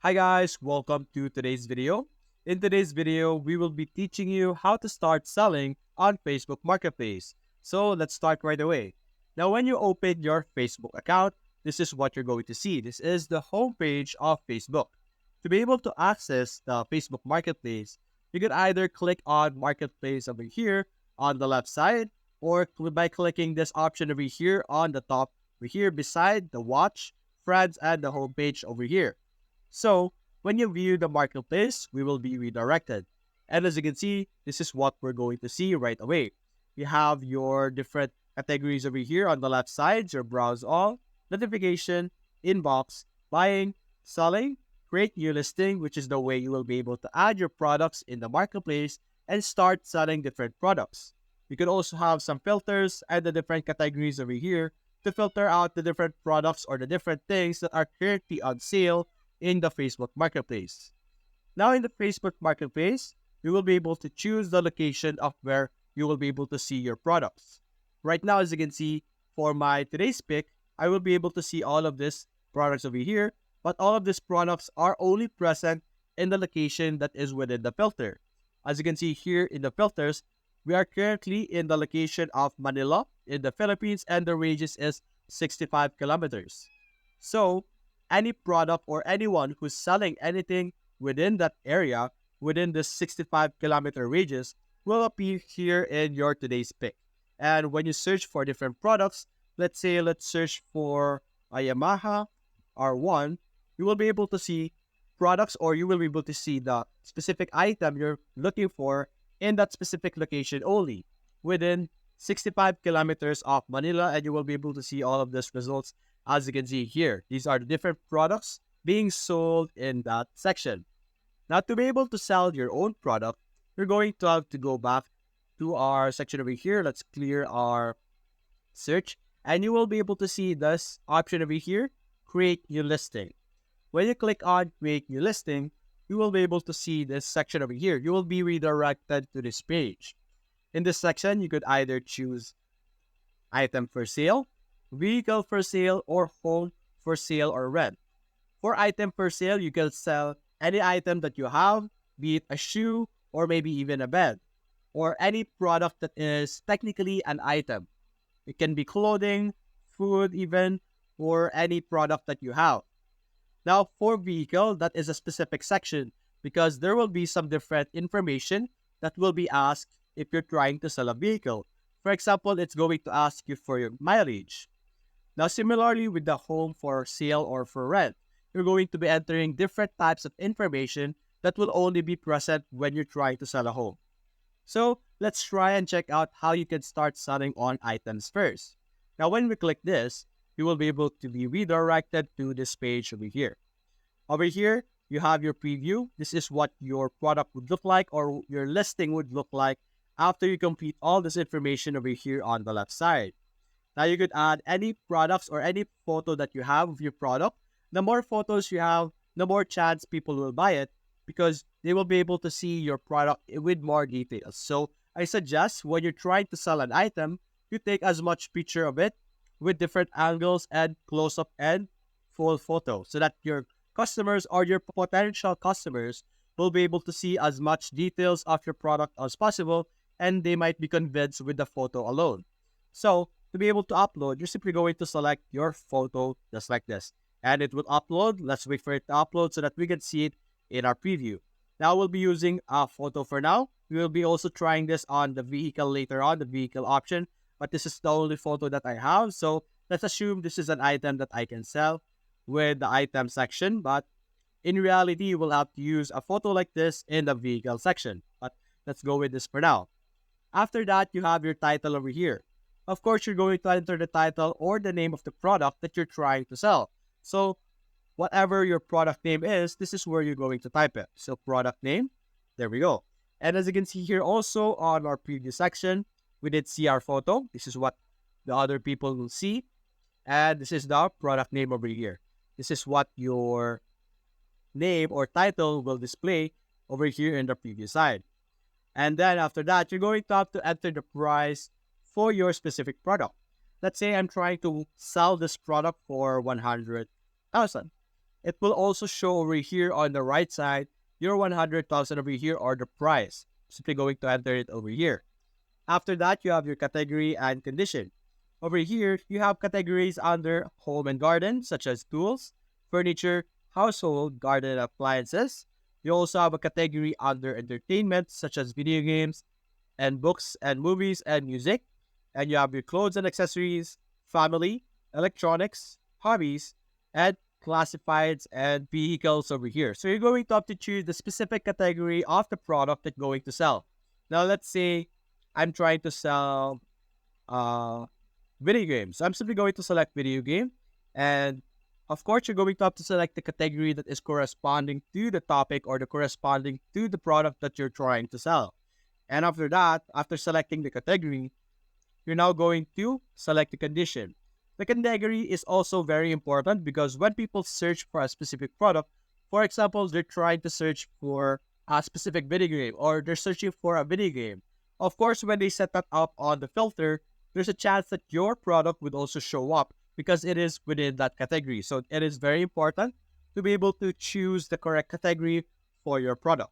Hi guys, welcome to today's video. In today's video, we will be teaching you how to start selling on Facebook Marketplace. So let's start right away. Now when you open your Facebook account, this is what you're going to see. This is the homepage of Facebook. To be able to access the Facebook Marketplace, you can either click on Marketplace over here on the left side or by clicking this option over here on the top over here beside the watch, friends, and the homepage over here. So when you view the marketplace, we will be redirected. And as you can see, this is what we're going to see right away. You have your different categories over here on the left side, your browse all, notification, inbox, buying, selling, create new listing, which is the way you will be able to add your products in the marketplace and start selling different products. You could also have some filters and the different categories over here to filter out the different products or the different things that are currently on sale in the Facebook Marketplace. Now in the Facebook Marketplace, you will be able to choose the location of where you will be able to see your products. Right now, as you can see, for my today's pick, I will be able to see all of these products over here, but all of these products are only present in the location that is within the filter. As you can see here in the filters, we are currently in the location of Manila in the Philippines and the radius is 65 kilometers. So, any product or anyone who's selling anything within that area, within the 65-kilometer radius, will appear here in your today's pick. And when you search for different products, let's search for a Yamaha R1, you will be able to see products or you will be able to see the specific item you're looking for in that specific location only within 65 kilometers of Manila, and you will be able to see all of these results as you can see here. These are the different products being sold in that section. Now, to be able to sell your own product, you're going to have to go back to our section over here. Let's clear our search, and you will be able to see this option over here, create new listing. When you click on create new listing, you will be able to see this section over here. You will be redirected to this page. In this section, you could either choose item for sale, vehicle for sale, or home for sale or rent. For item for sale, you can sell any item that you have, be it a shoe or maybe even a bed, or any product that is technically an item. It can be clothing, food even, or any product that you have. Now, for vehicle, that is a specific section because there will be some different information that will be asked if you're trying to sell a vehicle. For example, it's going to ask you for your mileage. Now, similarly with the home for sale or for rent, you're going to be entering different types of information that will only be present when you're trying to sell a home. So, let's try and check out how you can start selling on items first. Now, when we click this, you will be able to be redirected to this page over here. Over here, you have your preview. This is what your product would look like or your listing would look like after you complete all this information over here on the left side. Now you could add any products or any photo that you have of your product. The more photos you have, the more chance people will buy it because they will be able to see your product with more details. So I suggest when you're trying to sell an item, you take as much picture of it with different angles and close-up and full photo so that your customers or your potential customers will be able to see as much details of your product as possible and they might be convinced with the photo alone. So to be able to upload, you're simply going to select your photo just like this. And it will upload. Let's wait for it to upload so that we can see it in our preview. Now we'll be using a photo for now. We will be also trying this on the vehicle later on, the vehicle option. But this is the only photo that I have. So let's assume this is an item that I can sell with the item section. But in reality, you will have to use a photo like this in the vehicle section. But let's go with this for now. After that, you have your title over here. Of course, you're going to enter the title or the name of the product that you're trying to sell. So, whatever your product name is, this is where you're going to type it. So, product name, there we go. And as you can see here also on our previous section, we did see our photo. This is what the other people will see. And this is the product name over here. This is what your name or title will display over here in the previous side. And then after that, you're going to have to enter the price for your specific product. Let's say I'm trying to sell this product for 100,000. it will also show over here on the right side your 100,000 over here or the price. Simply going to enter it over here. After that, you have your category and condition. Over here, you have categories under home and garden, such as tools, furniture, household, garden appliances. You also have a category under entertainment, such as video games, and books and movies and music. And you have your clothes and accessories, family, electronics, hobbies, and classifieds and vehicles over here. So you're going to have to choose the specific category of the product that you're going to sell. Now, let's say I'm trying to sell video games. So I'm simply going to select video game. And of course, you're going to have to select the category that is corresponding to the topic or the corresponding to the product that you're trying to sell. And after that, after selecting the category, you're now going to select the condition. The category is also very important because when people search for a specific product, for example, they're trying to search for a specific video game or they're searching for a video game. Of course, when they set that up on the filter, there's a chance that your product would also show up because it is within that category. So it is very important to be able to choose the correct category for your product.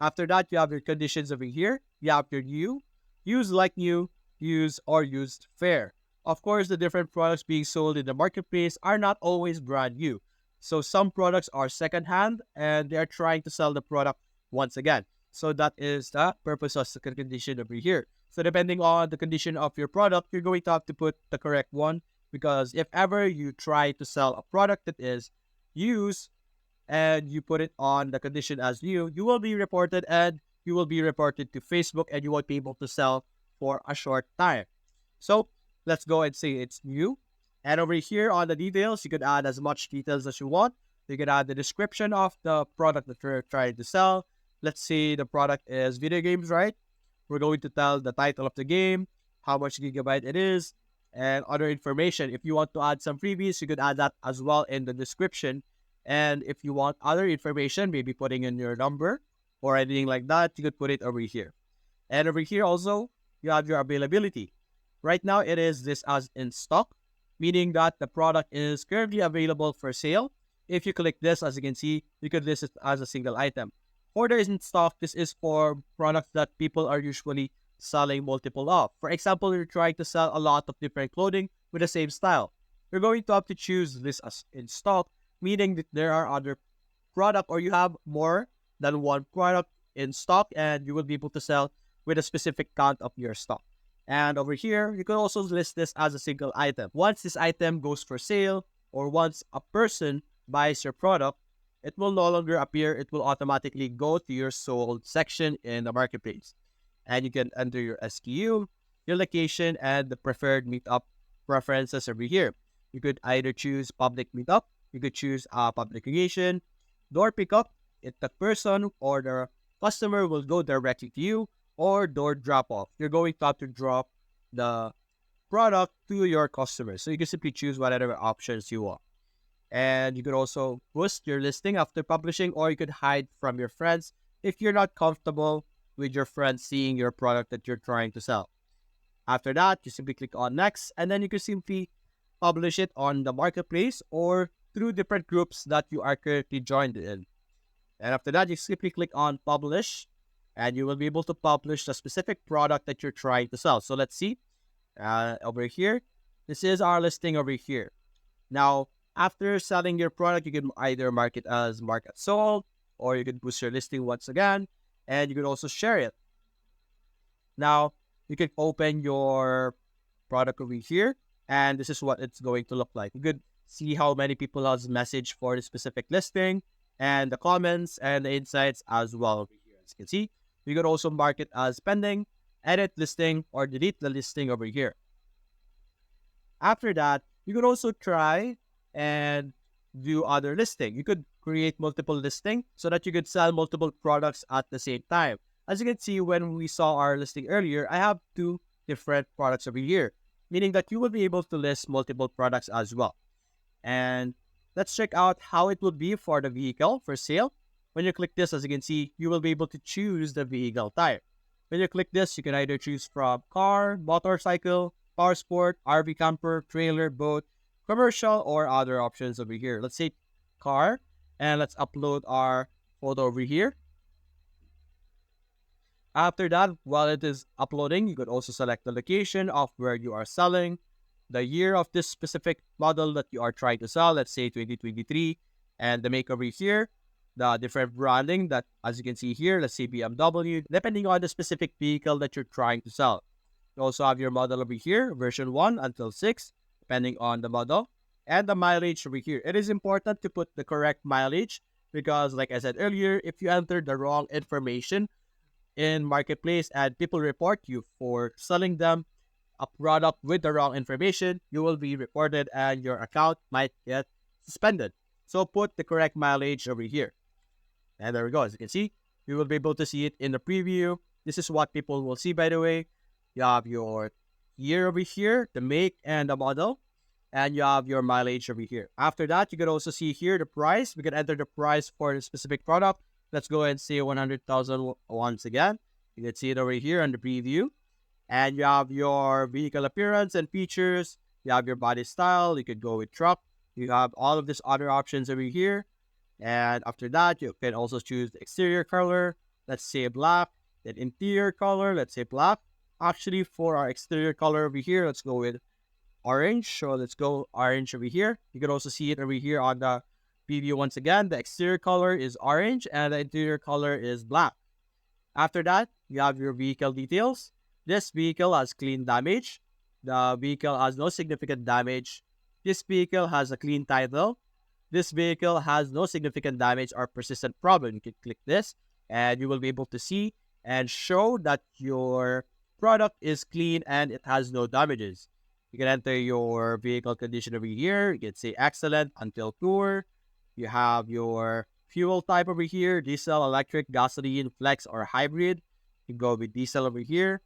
After that, you have your conditions over here. You have your new, use like new, use or used fair. Of course, the different products being sold in the marketplace are not always brand new. So some products are secondhand and they are trying to sell the product once again. So that is the purpose of the condition over here. So depending on the condition of your product, you're going to have to put the correct one because if ever you try to sell a product that is used and you put it on the condition as new, you will be reported and you will be reported to Facebook and you won't be able to sell for a short time. So let's go and say it's new. And over here on the details, you can add as much details as you want. You can add the description of the product that you're trying to sell. Let's say the product is video games, right? We're going to tell the title of the game, how much gigabyte it is, and other information. If you want to add some freebies, you could add that as well in the description. And if you want other information, maybe putting in your number or anything like that, you could put it over here. And over here also, you have your availability. Right now, it is this as in stock, meaning that the product is currently available for sale. If you click this, as you can see, you could list it as a single item. Order is in stock. This is for products that people are usually selling multiple of. For example, you're trying to sell a lot of different clothing with the same style. You're going to have to choose this as in stock, meaning that there are other product or you have more than one product in stock and you will be able to sell with a specific count of your stock. And over here, you can also list this as a single item. Once this item goes for sale or once a person buys your product, it will no longer appear. It will automatically go to your sold section in the marketplace. And you can enter your SKU, your location, and the preferred meetup preferences over here. You could either choose public meetup, you could choose public location, door pickup. If the person or the customer will go directly to you, or door drop off. You're going to have to drop the product to your customer. So you can simply choose whatever options you want. And you could also boost your listing after publishing, or you could hide from your friends if you're not comfortable with your friends seeing your product that you're trying to sell. After that, you simply click on next, and then you can simply publish it on the marketplace or through different groups that you are currently joined in. And after that, you simply click on publish, and you will be able to publish the specific product that you're trying to sell. So let's see over here. This is our listing over here. Now, after selling your product, you can either mark it as market sold, or you can boost your listing once again, and you can also share it. Now, you can open your product over here, and this is what it's going to look like. You could see how many people has messaged for the specific listing, and the comments and the insights as well over here. As you can see, you could also mark it as pending, edit listing, or delete the listing over here. After that, you could also try and do other listing. You could create multiple listing so that you could sell multiple products at the same time. As you can see, when we saw our listing earlier, I have two different products over here, meaning that you will be able to list multiple products as well. And let's check out how it will be for the vehicle for sale. When you click this, as you can see, you will be able to choose the vehicle type. When you click this, you can either choose from car, motorcycle, power sport, RV camper, trailer, boat, commercial, or other options over here. Let's say car, and let's upload our photo over here. After that, while it is uploading, you could also select the location of where you are selling, the year of this specific model that you are trying to sell, let's say 2023, and the make over here, the different branding that, as you can see here, let's say BMW, depending on the specific vehicle that you're trying to sell. You also have your model over here, version 1 until 6, depending on the model, and the mileage over here. It is important to put the correct mileage because, like I said earlier, if you enter the wrong information in Marketplace and people report you for selling them a product with the wrong information, you will be reported and your account might get suspended. So put the correct mileage over here. And there we go. As you can see, you will be able to see it in the preview. This is what people will see, by the way. You have your year over here, the make and the model, and you have your mileage over here. After that, you can also see here the price. We can enter the price for the specific product. Let's go and say 100,000 once again. You can see it over here in the preview. And you have your vehicle appearance and features. You have your body style. You could go with truck. You have all of these other options over here. And after that, you can also choose the exterior color. Let's say black. Then interior color, let's say black. Actually, for our exterior color over here, let's go with orange. So let's go orange over here. You can also see it over here on the preview once again. The exterior color is orange and the interior color is black. After that, you have your vehicle details. This vehicle has clean damage. The vehicle has no significant damage. This vehicle has a clean title. This vehicle has no significant damage or persistent problem. You can click this and you will be able to see and show that your product is clean and it has no damages. You can enter your vehicle condition over here. You can say excellent until poor. You have your fuel type over here, diesel, electric, gasoline, flex, or hybrid. You go with diesel over here.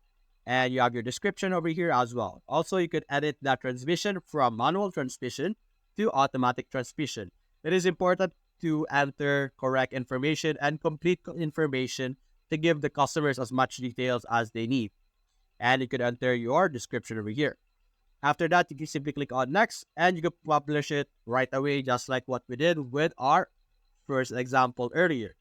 And you have your description over here as well. Also, you could edit that transmission from manual transmission to automatic transmission. It is important to enter correct information and complete information to give the customers as much details as they need. And you could enter your description over here. After that, you can simply click on next and you can publish it right away, just like what we did with our first example earlier.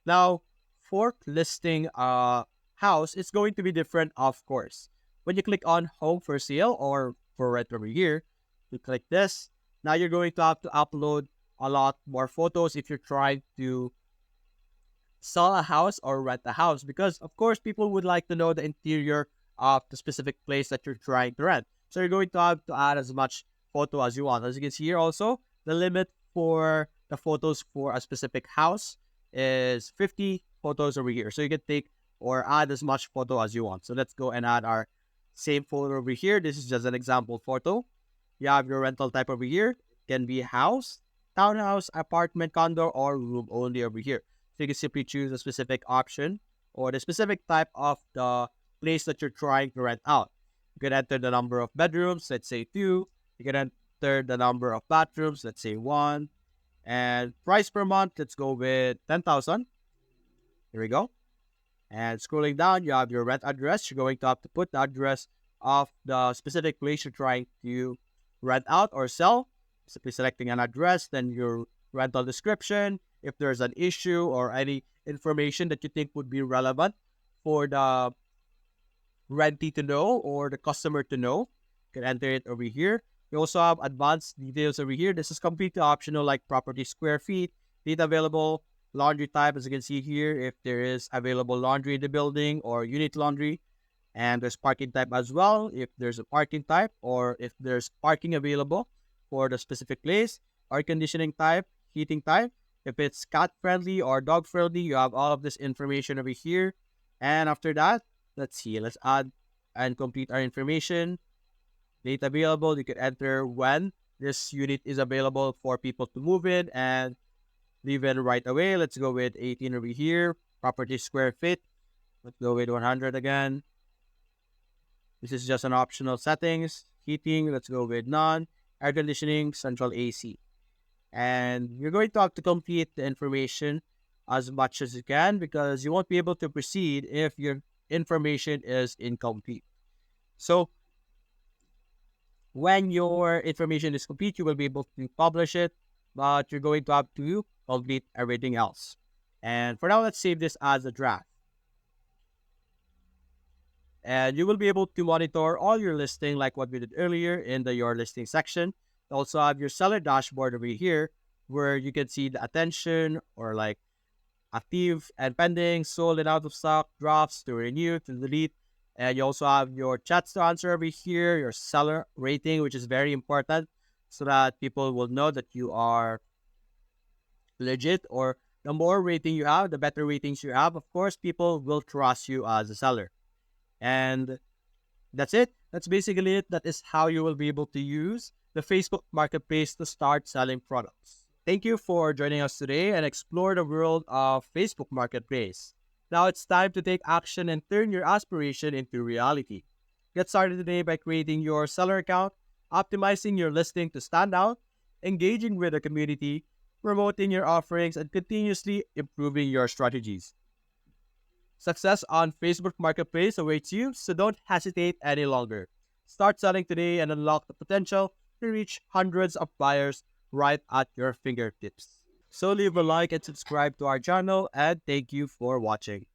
Now, for listing a house, it's going to be different, of course. When you click on home for sale or for rent over here, you click this. Now you're going to have to upload a lot more photos if you're trying to sell a house or rent a house, because of course people would like to know the interior of the specific place that you're trying to rent. So you're going to have to add as much photo as you want. As you can see here also, the limit for the photos for a specific house is 50 photos over here. So you can take or add as much photo as you want. So let's go and add our same photo over here. This is just an example photo. You have your rental type over here. It can be house, townhouse, apartment, condo, or room only over here. So you can simply choose a specific option or the specific type of the place that you're trying to rent out. You can enter the number of bedrooms, let's say 2. You can enter the number of bathrooms, let's say 1. And price per month, let's go with 10,000. Here we go. And scrolling down, you have your rent address. You're going to have to put the address of the specific place you're trying to rent out or sell. Simply selecting an address, then your rental description. If there's an issue or any information that you think would be relevant for the rentee to know or the customer to know, you can enter it over here. You also have advanced details over here. This is completely optional, like property square feet, data available, laundry type, as you can see here, if there is available laundry in the building or unit laundry. And there's parking type as well, if there's a parking type or if there's parking available for the specific place. Air conditioning type, heating type, if it's cat friendly or dog friendly, you have all of this information over here. And after that, let's see, let's add and complete our information. Date available, you can enter when this unit is available for people to move in and leave in right away. Let's go with 18 over here. Property square feet. Let's go with 100 again. This is just an optional settings. Heating, let's go with none. Air conditioning, central AC. And you're going to have to complete the information as much as you can because you won't be able to proceed if your information is incomplete. So when your information is complete, you will be able to publish it but you're going to have to complete everything else. And for now, let's save this as a draft. And you will be able to monitor all your listing like what we did earlier in the Your Listing section. You also have your seller dashboard over here where you can see the attention or like active and pending, sold and out of stock, drafts to renew, to delete. And you also have your chats to answer over here, your seller rating, which is very important so that people will know that you are legit, or the more rating you have, the better ratings you have. Of course, people will trust you as a seller. And that's it. That's basically it. That is how you will be able to use the Facebook Marketplace to start selling products. Thank you for joining us today and explore the world of Facebook Marketplace. Now it's time to take action and turn your aspiration into reality. Get started today by creating your seller account, optimizing your listing to stand out, engaging with the community, promoting your offerings, and continuously improving your strategies. Success on Facebook Marketplace awaits you, so don't hesitate any longer. Start selling today and unlock the potential to reach hundreds of buyers right at your fingertips. So leave a like and subscribe to our channel, and thank you for watching.